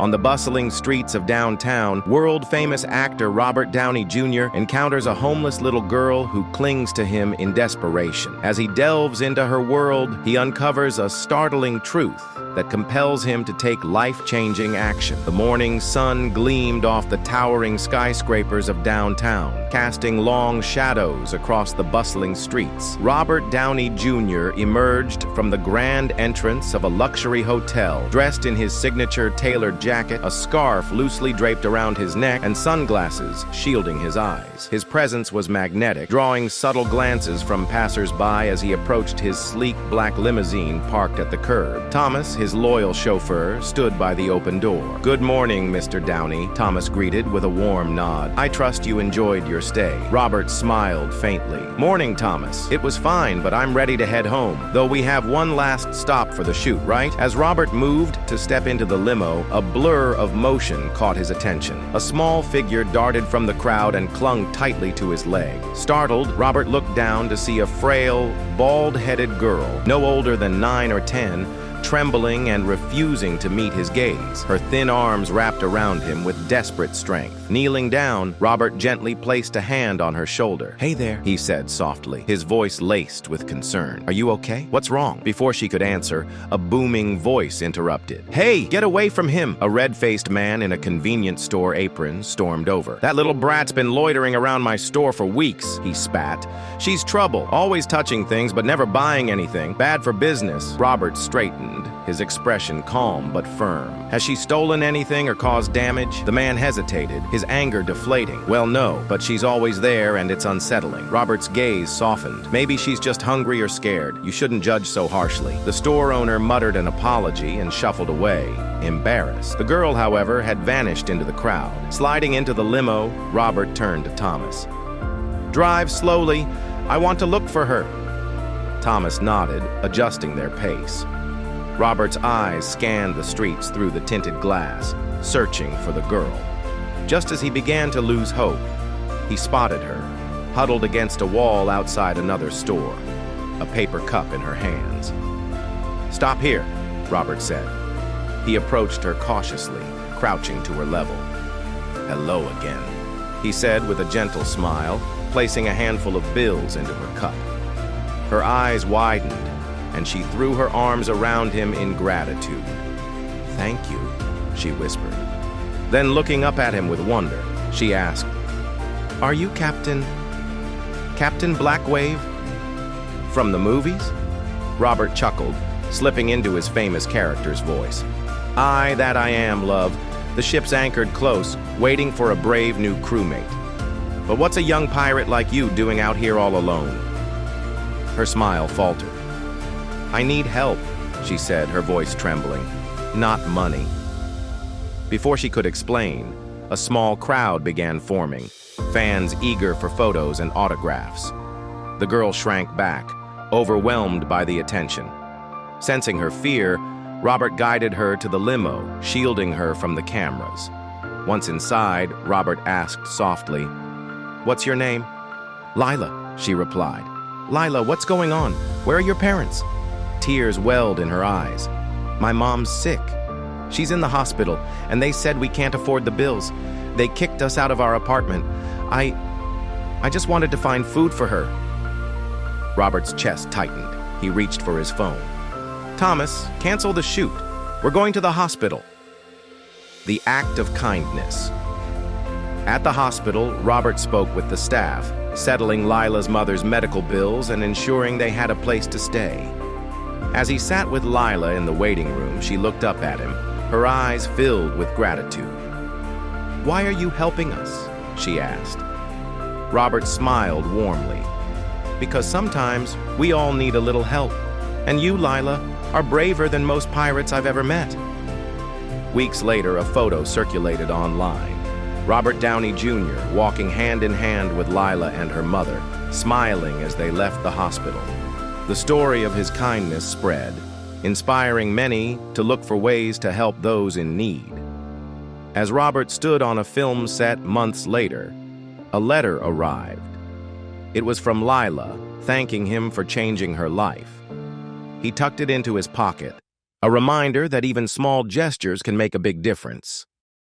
On the bustling streets of downtown, world-famous actor Robert Downey Jr. encounters a homeless little girl who clings to him in desperation. As he delves into her world, he uncovers a startling truth that compels him to take life-changing action. The morning sun gleamed off the towering skyscrapers of downtown, casting long shadows across the bustling streets. Robert Downey Jr. emerged from the grand entrance of a luxury hotel, dressed in his signature tailored jacket, a scarf loosely draped around his neck, and sunglasses shielding his eyes. His presence was magnetic, drawing subtle glances from passers-by as he approached his sleek black limousine parked at the curb. Thomas, his loyal chauffeur, stood by the open door. "Good morning, Mr. Downey," Thomas greeted with a warm nod. "I trust you enjoyed your stay." Robert smiled faintly. "Morning, Thomas. It was fine, but I'm ready to head home, though we have one last stop for the shoot, right?" As Robert moved to step into the limo, a blur of motion caught his attention. A small figure darted from the crowd and clung tightly to his leg. Startled, Robert looked down to see a frail, bald-headed girl, no older than 9 or 10, trembling and refusing to meet his gaze, her thin arms wrapped around him with desperate strength. Kneeling down, Robert gently placed a hand on her shoulder. "Hey there," he said softly, his voice laced with concern. "Are you okay? What's wrong?" Before she could answer, a booming voice interrupted. "Hey, get away from him!" A red-faced man in a convenience store apron stormed over. "That little brat's been loitering around my store for weeks," he spat. "She's trouble, always touching things but never buying anything. Bad for business." Robert straightened, his expression calm but firm. "Has she stolen anything or caused damage?" The man hesitated, his anger deflating. "Well, no, but she's always there and it's unsettling." Robert's gaze softened. "Maybe she's just hungry or scared. You shouldn't judge so harshly." The store owner muttered an apology and shuffled away, embarrassed. The girl, however, had vanished into the crowd. Sliding into the limo, Robert turned to Thomas. "Drive slowly. I want to look for her." Thomas nodded, adjusting their pace. Robert's eyes scanned the streets through the tinted glass, searching for the girl. Just as he began to lose hope, he spotted her, huddled against a wall outside another store, a paper cup in her hands. "Stop here," Robert said. He approached her cautiously, crouching to her level. "Hello again," he said with a gentle smile, placing a handful of bills into her cup. Her eyes widened, and she threw her arms around him in gratitude. "Thank you," she whispered. Then looking up at him with wonder, she asked, "Are you Captain Blackwave? From the movies?" Robert chuckled, slipping into his famous character's voice. "Aye, that I am, love. The ship's anchored close, waiting for a brave new crewmate. But what's a young pirate like you doing out here all alone?" Her smile faltered. "I need help," she said, her voice trembling. "Not money." Before she could explain, a small crowd began forming, fans eager for photos and autographs. The girl shrank back, overwhelmed by the attention. Sensing her fear, Robert guided her to the limo, shielding her from the cameras. Once inside, Robert asked softly, "What's your name?" "Lila," she replied. "Lila, what's going on? Where are your parents?" Tears welled in her eyes. "My mom's sick. She's in the hospital, and they said we can't afford the bills. They kicked us out of our apartment. I just wanted to find food for her." Robert's chest tightened. He reached for his phone. "Thomas, cancel the shoot. We're going to the hospital." The act of kindness. At the hospital, Robert spoke with the staff, settling Lila's mother's medical bills and ensuring they had a place to stay. As he sat with Lila in the waiting room, she looked up at him, her eyes filled with gratitude. "Why are you helping us?" she asked. Robert smiled warmly. "Because sometimes we all need a little help. And you, Lila, are braver than most pirates I've ever met." Weeks later, a photo circulated online. Robert Downey Jr. walking hand in hand with Lila and her mother, smiling as they left the hospital. The story of his kindness spread, inspiring many to look for ways to help those in need. As Robert stood on a film set months later, a letter arrived. It was from Lila, thanking him for changing her life. He tucked it into his pocket, A reminder that even small gestures can make a big difference.